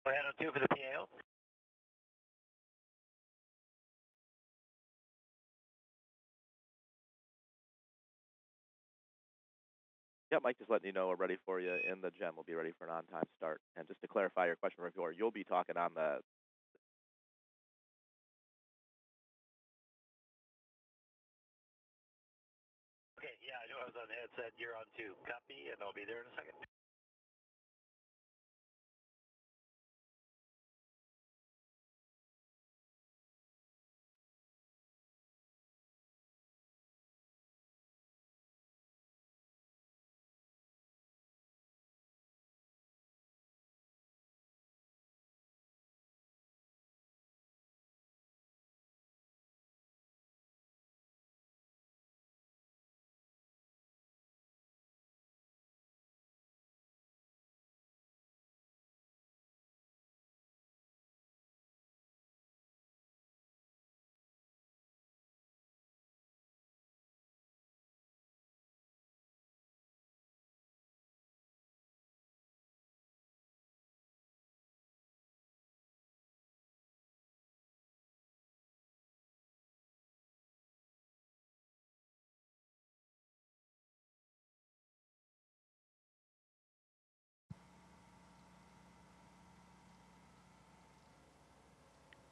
Go ahead on 2 for the PAO. Yep, Mike, just letting you know we're ready for you in the gem. We'll be ready for an on-time start. And just to clarify your question before, you'll be talking on the... Okay, yeah, I knew I was on the headset. You're on 2. Copy, and I'll be there in a second.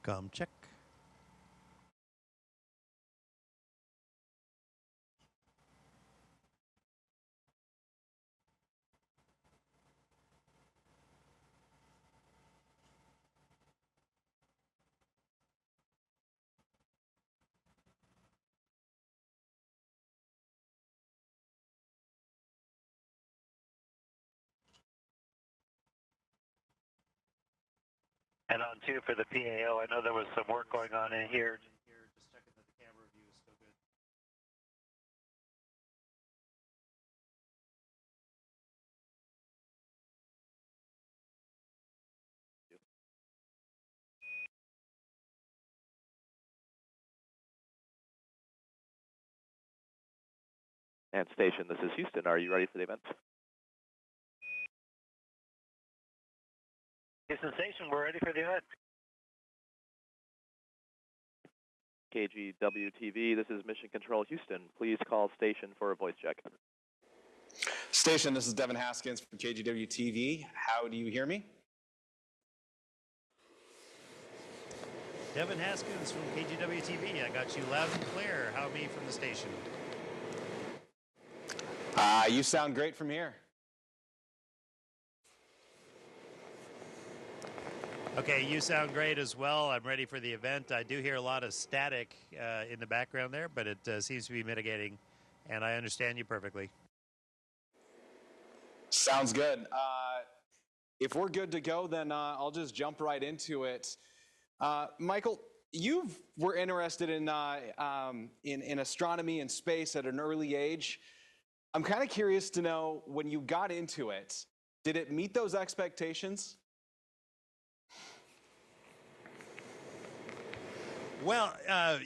Com check. And on 2 for the PAO. I know there was some work going on in here. Just checking that the camera view is still good. And station, this is Houston. Are you ready for the event? Houston Station, we're ready for the event. KGW TV, this is Mission Control Houston. Please call station for a voice check. Station, this is Devin Haskins from KGW TV. How do you hear me? Devin Haskins from KGW TV. I got you loud and clear. How me from the station? You sound great from here. Okay, you sound great as well. I'm ready for the event. I do hear a lot of static in the background there, but it seems to be mitigating, and I understand you perfectly. Sounds good. If we're good to go, then I'll just jump right into it. Michael, you were interested in astronomy and space at an early age. I'm kind of curious to know, when you got into it, did it meet those expectations? Well,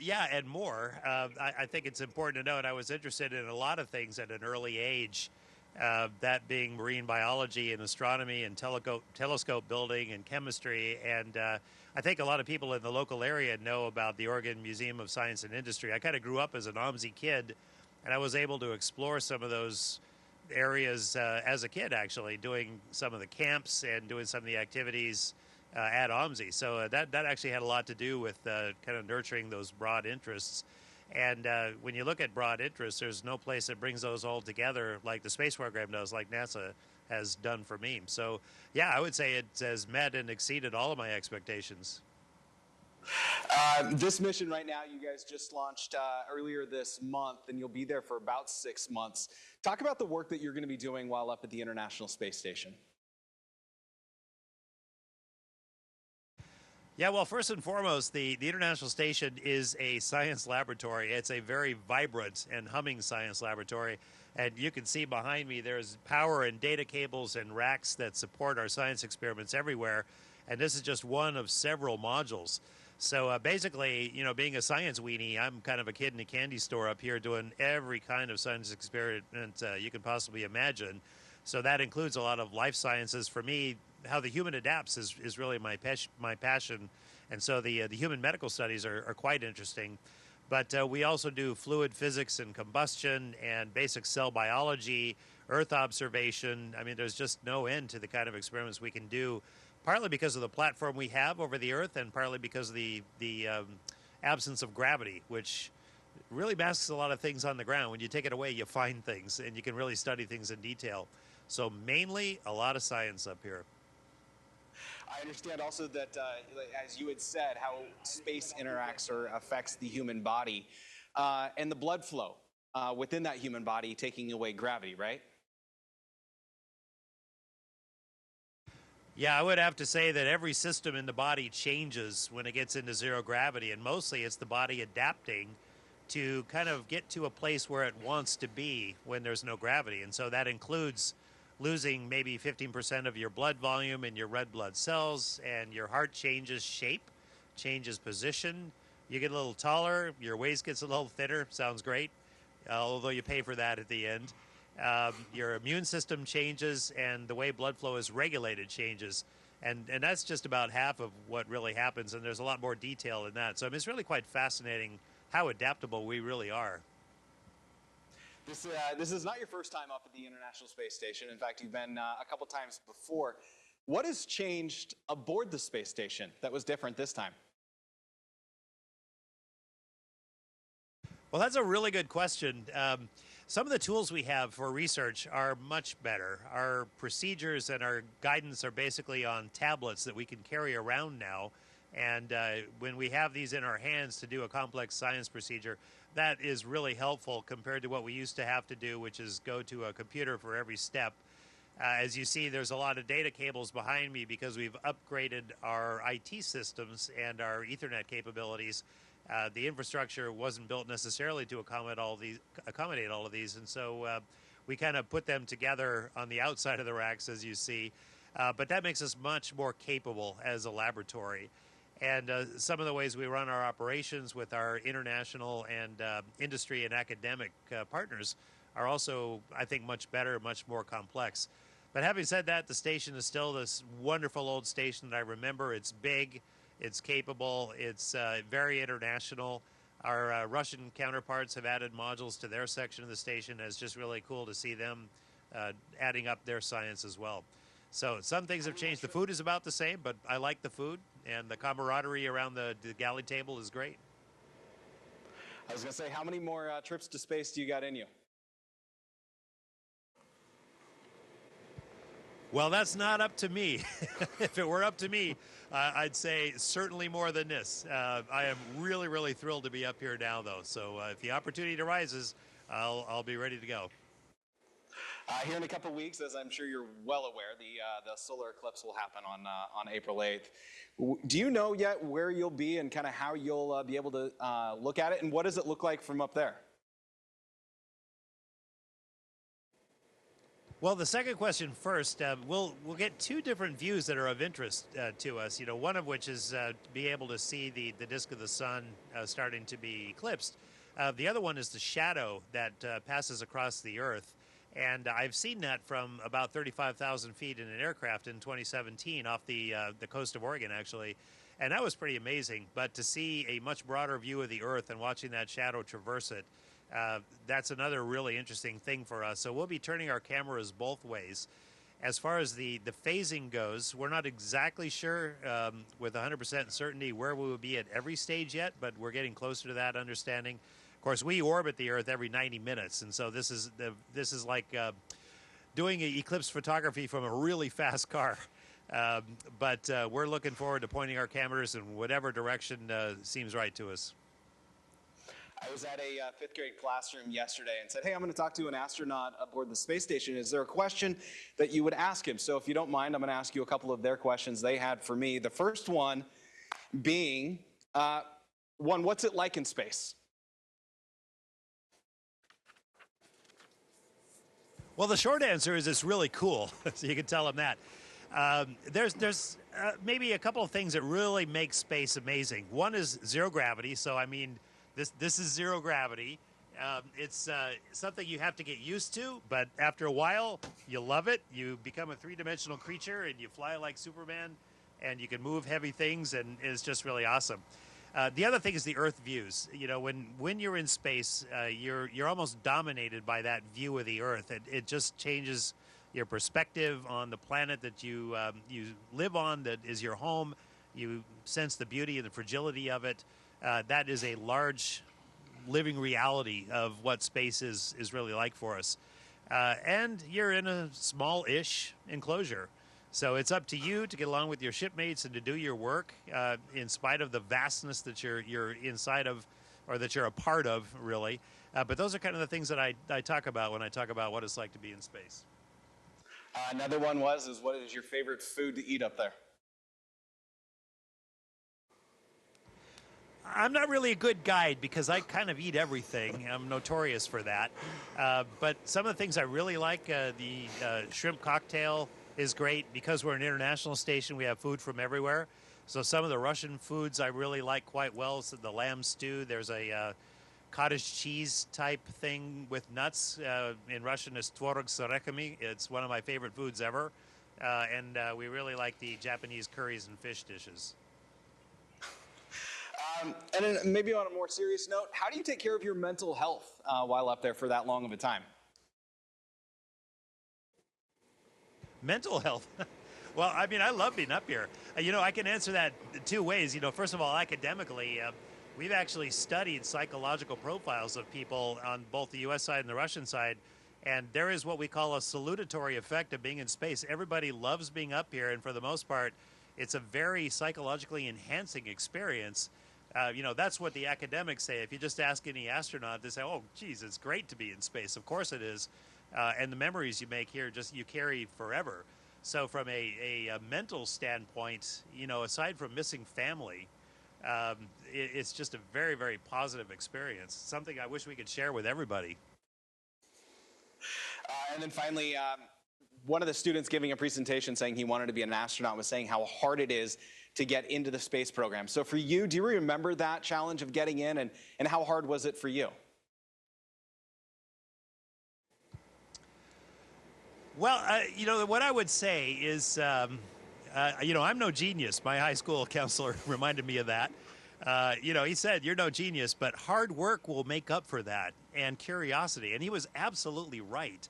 yeah, and more. I think it's important to note I was interested in a lot of things at an early age, that being marine biology and astronomy and telescope building and chemistry. And I think a lot of people in the local area know about the Oregon Museum of Science and Industry. I kind of grew up as an OMSI kid, and I was able to explore some of those areas as a kid, actually, doing some of the camps and doing some of the activities at OMSI. So that actually had a lot to do with kind of nurturing those broad interests. And when you look at broad interests, there's no place that brings those all together like the space program does, like NASA has done for me. So, yeah, I would say it has met and exceeded all of my expectations. This mission right now, you guys just launched earlier this month, and you'll be there for about 6 months. Talk about the work that you're going to be doing while up at the International Space Station. Yeah, well, first and foremost, the International Station is a science laboratory. It's a very vibrant and humming science laboratory. And you can see behind me there's power and data cables and racks that support our science experiments everywhere. And this is just one of several modules. So basically, you know, being a science weenie, I'm kind of a kid in a candy store up here doing every kind of science experiment you can possibly imagine. So that includes a lot of life sciences. For me, how the human adapts is really my passion, and so the human medical studies are quite interesting. But we also do fluid physics and combustion and basic cell biology, Earth observation. I mean, there's just no end to the kind of experiments we can do, partly because of the platform we have over the Earth, and partly because of the absence of gravity, which really masks a lot of things on the ground. When you take it away, you find things, and you can really study things in detail. So mainly a lot of science up here. I understand also that, as you had said, how space interacts or affects the human body and the blood flow within that human body, taking away gravity, right? Yeah, I would have to say that every system in the body changes when it gets into zero gravity, and mostly it's the body adapting to kind of get to a place where it wants to be when there's no gravity. And so that includes losing maybe 15% of your blood volume in your red blood cells, and your heart changes shape, changes position. You get a little taller, your waist gets a little thinner, sounds great, although you pay for that at the end. Your immune system changes, and the way blood flow is regulated changes. And that's just about half of what really happens, and there's a lot more detail in that. So I mean, it's really quite fascinating how adaptable we really are. This is not your first time up at the International Space Station. In fact, you've been a couple times before. What has changed aboard the space station that was different this time? Well, that's a really good question. Some of the tools we have for research are much better. Our procedures and our guidance are basically on tablets that we can carry around now. And when we have these in our hands to do a complex science procedure, that is really helpful compared to what we used to have to do, which is go to a computer for every step. As you see, there's a lot of data cables behind me because we've upgraded our IT systems and our Ethernet capabilities. The infrastructure wasn't built necessarily to accommodate all of these, and so we kind of put them together on the outside of the racks, as you see. But that makes us much more capable as a laboratory. And some of the ways we run our operations with our international and industry and academic partners are also, I think, much better, much more complex. But having said that, the station is still this wonderful old station that I remember. It's big, it's capable, it's very international. Our Russian counterparts have added modules to their section of the station, and it's just really cool to see them adding up their science as well. So some things have changed. The food is about the same, but I like the food, and the camaraderie around the galley table is great. I was going to say, how many more trips to space do you got in you? Well, that's not up to me. If it were up to me, I'd say certainly more than this. I am really, really thrilled to be up here now, though. So if the opportunity arises, I'll be ready to go. Here in a couple of weeks, as I'm sure you're well aware, the solar eclipse will happen on April 8th. Do you know yet where you'll be and kind of how you'll be able to look at it, and what does it look like from up there? Well, the second question first. We'll get two different views that are of interest to us. You know, one of which is to be able to see the disk of the sun starting to be eclipsed. The other one is the shadow that passes across the Earth. And I've seen that from about 35,000 feet in an aircraft in 2017 off the coast of Oregon, actually. And that was pretty amazing. But to see a much broader view of the Earth and watching that shadow traverse it, that's another really interesting thing for us. So we'll be turning our cameras both ways. As far as the phasing goes, we're not exactly sure with 100% certainty where we will be at every stage yet, but we're getting closer to that understanding. Of course, we orbit the Earth every 90 minutes, and so this is like doing eclipse photography from a really fast car. But we're looking forward to pointing our cameras in whatever direction seems right to us. I was at a fifth grade classroom yesterday and said, hey, I'm going to talk to an astronaut aboard the space station. Is there a question that you would ask him? So if you don't mind, I'm going to ask you a couple of their questions they had for me. The first one being, what's it like in space? Well, the short answer is it's really cool, so you can tell them that. There's maybe a couple of things that really make space amazing. One is zero gravity, so I mean, this is zero gravity. It's something you have to get used to, but after a while, you love it. You become a three-dimensional creature, and you fly like Superman, and you can move heavy things, and it's just really awesome. The other thing is the Earth views. You know, when you're in space, you're almost dominated by that view of the Earth. It just changes your perspective on the planet that you live on, that is your home. You sense the beauty and the fragility of it. That is a large living reality of what space is really like for us. And you're in a small-ish enclosure. So it's up to you to get along with your shipmates and to do your work in spite of the vastness that you're inside of, or that you're a part of, really. But those are kind of the things that I talk about when I talk about what it's like to be in space. Another one is what is your favorite food to eat up there? I'm not really a good guide because I kind of eat everything. I'm notorious for that. But some of the things I really like, the shrimp cocktail is great. Because we're an international station, we have food from everywhere. So some of the Russian foods I really like quite well. So the lamb stew, there's a cottage cheese type thing with nuts. In Russian, it's tvorog s orekami. It's one of my favorite foods ever. And we really like the Japanese curries and fish dishes. And then maybe on a more serious note, how do you take care of your mental health while up there for that long of a time? Mental health. Well, I mean, I love being up here. You know, I can answer that two ways. You know, first of all, academically, we've actually studied psychological profiles of people on both the U.S. side and the Russian side, and there is what we call a salutatory effect of being in space. Everybody loves being up here, and for the most part, it's a very psychologically enhancing experience. You know, that's what the academics say. If you just ask any astronaut, they say, oh, geez, it's great to be in space. Of course it is. And the memories you make here, just you carry forever. So from a mental standpoint, you know, aside from missing family, it's just a very, very positive experience. Something I wish we could share with everybody. And then finally, one of the students giving a presentation saying he wanted to be an astronaut was saying how hard it is to get into the space program. So for you, do you remember that challenge of getting in, and how hard was it for you? Well, you know, what I would say is, you know, I'm no genius. My high school counselor reminded me of that. You know, he said, you're no genius, but hard work will make up for that, and curiosity. And he was absolutely right.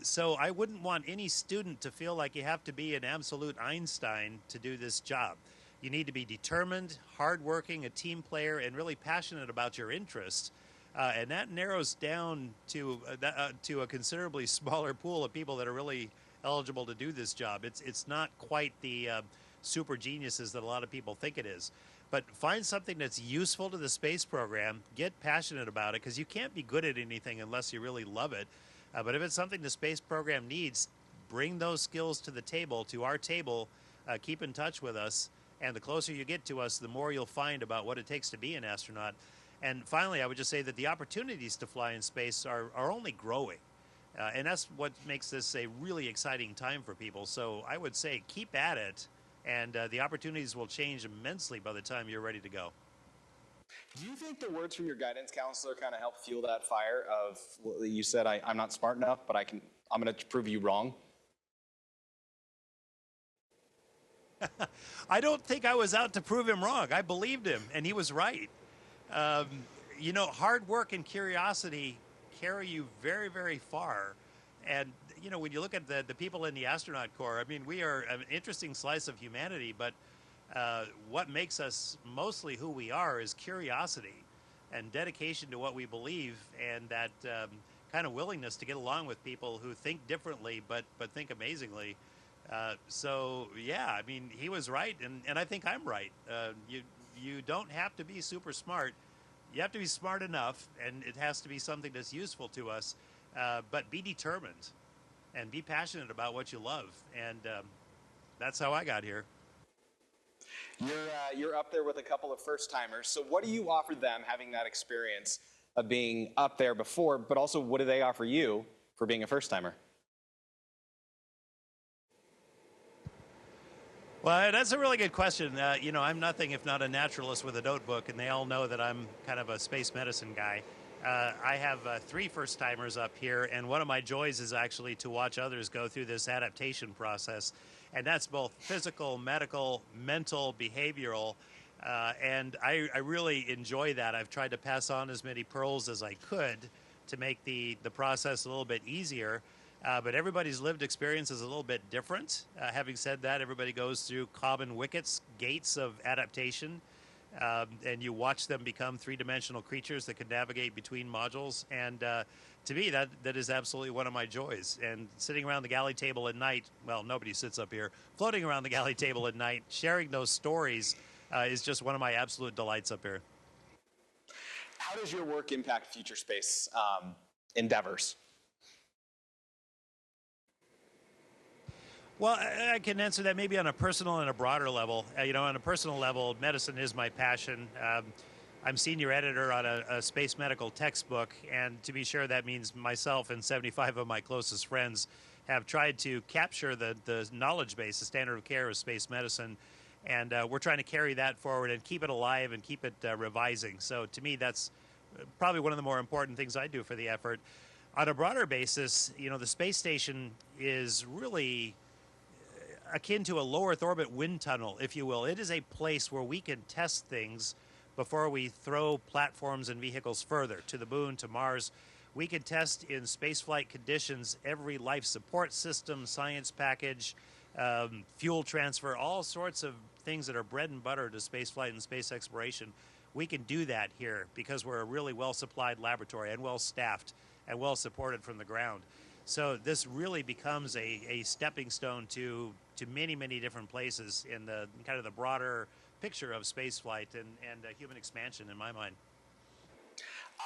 So I wouldn't want any student to feel like you have to be an absolute Einstein to do this job. You need to be determined, hardworking, a team player, and really passionate about your interests. And that narrows down to a considerably smaller pool of people that are really eligible to do this job. It's not quite the super geniuses that a lot of people think it is. But find something that's useful to the space program, get passionate about it, because you can't be good at anything unless you really love it. But if it's something the space program needs, bring those skills to the table, to our table, keep in touch with us, and the closer you get to us, the more you'll find about what it takes to be an astronaut. And finally, I would just say that the opportunities to fly in space are only growing. And that's what makes this a really exciting time for people. So I would say keep at it, and the opportunities will change immensely by the time you're ready to go. Do you think the words from your guidance counselor kind of helped fuel that fire of, well, you said, I'm not smart enough, but I'm going to prove you wrong? I don't think I was out to prove him wrong. I believed him, and he was right. You know, hard work and curiosity carry you very, very far. And, you know, when you look at the people in the astronaut corps, I mean, we are an interesting slice of humanity, but what makes us mostly who we are is curiosity and dedication to what we believe, and that kind of willingness to get along with people who think differently but think amazingly. So, yeah, I mean, he was right, and I think I'm right. You don't have to be super smart. You have to be smart enough, and it has to be something that's useful to us, but be determined and be passionate about what you love. And that's how I got here. You're up there with a couple of first-timers. So what do you offer them having that experience of being up there before, but also what do they offer you for being a first-timer? Well, that's a really good question. You know, I'm nothing if not a naturalist with a notebook, and they all know that I'm kind of a space medicine guy. I have 3 first-timers up here, and one of my joys is actually to watch others go through this adaptation process. And that's both physical, medical, mental, behavioral. And I really enjoy that. I've tried to pass on as many pearls as I could to make the process a little bit easier. But everybody's lived experience is a little bit different. Having said that, everybody goes through common gates of adaptation. And you watch them become three-dimensional creatures that can navigate between modules. And to me, that is absolutely one of my joys. And sitting around the galley table at night, well, nobody sits up here, floating around the galley table at night, sharing those stories is just one of my absolute delights up here. How does your work impact future space endeavors? Well, I can answer that maybe on a personal and a broader level. On a personal level, medicine is my passion. I'm senior editor on a space medical textbook, and to be sure, that means myself and 75 of my closest friends have tried to capture the knowledge base, the standard of care of space medicine, and we're trying to carry that forward and keep it alive and keep it revising. So to me, that's probably one of the more important things I do for the effort. On a broader basis, the space station is really akin to a low Earth orbit wind tunnel, if you will. It is a place where we can test things before we throw platforms and vehicles further to the moon, to Mars. We can test in spaceflight conditions every life support system, science package, fuel transfer, all sorts of things that are bread and butter to spaceflight and space exploration. We can do that here because we're a really well-supplied laboratory and well-staffed and well-supported from the ground. So this really becomes a stepping stone to many, many different places in the kind of the broader picture of spaceflight and human expansion in my mind.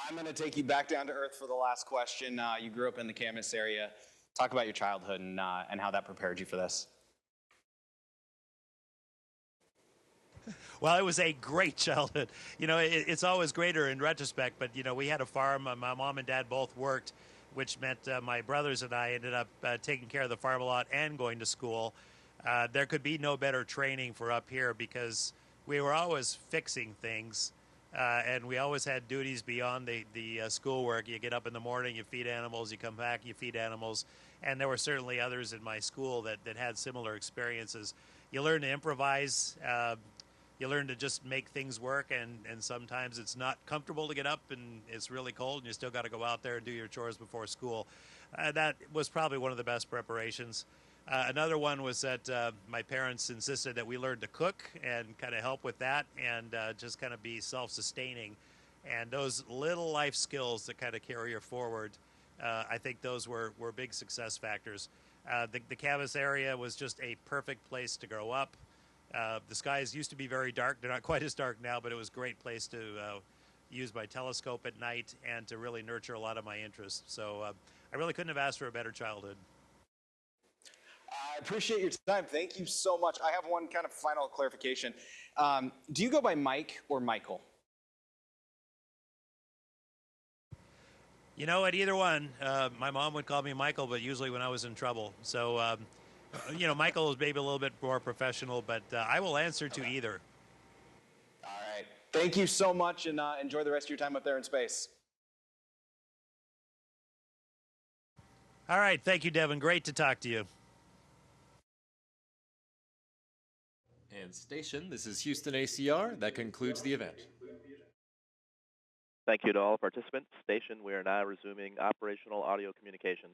I'm going to take you back down to Earth for the last question. You grew up in the Camas area. Talk about your childhood and how that prepared you for this. Well, it was a great childhood. It's always greater in retrospect, but, we had a farm. My mom and dad both worked, which meant my brothers and I ended up taking care of the farm a lot and going to school. There could be no better training for up here because we were always fixing things, and we always had duties beyond the schoolwork. You get up in the morning, you feed animals, you come back, you feed animals, and there were certainly others in my school that had similar experiences. You learn to improvise. You learn to just make things work, and sometimes it's not comfortable to get up and it's really cold and you still got to go out there and do your chores before school. That was probably one of the best preparations. Another one was that my parents insisted that we learn to cook and kind of help with that and just kind of be self-sustaining. And those little life skills that kind of carry you forward, I think those were big success factors. The Camas area was just a perfect place to grow up. The skies used to be very dark. They're not quite as dark now, but it was a great place to use my telescope at night and to really nurture a lot of my interests. So I really couldn't have asked for a better childhood. I appreciate your time. Thank you so much. I have one kind of final clarification. Do you go by Mike or Michael? At either one. My mom would call me Michael, but usually when I was in trouble. So Michael is maybe a little bit more professional, but I will answer to either. All right. Thank you so much, and enjoy the rest of your time up there in space. All right. Thank you, Devin. Great to talk to you. And station, this is Houston ACR. That concludes the event. Thank you to all participants. Station, we are now resuming operational audio communications.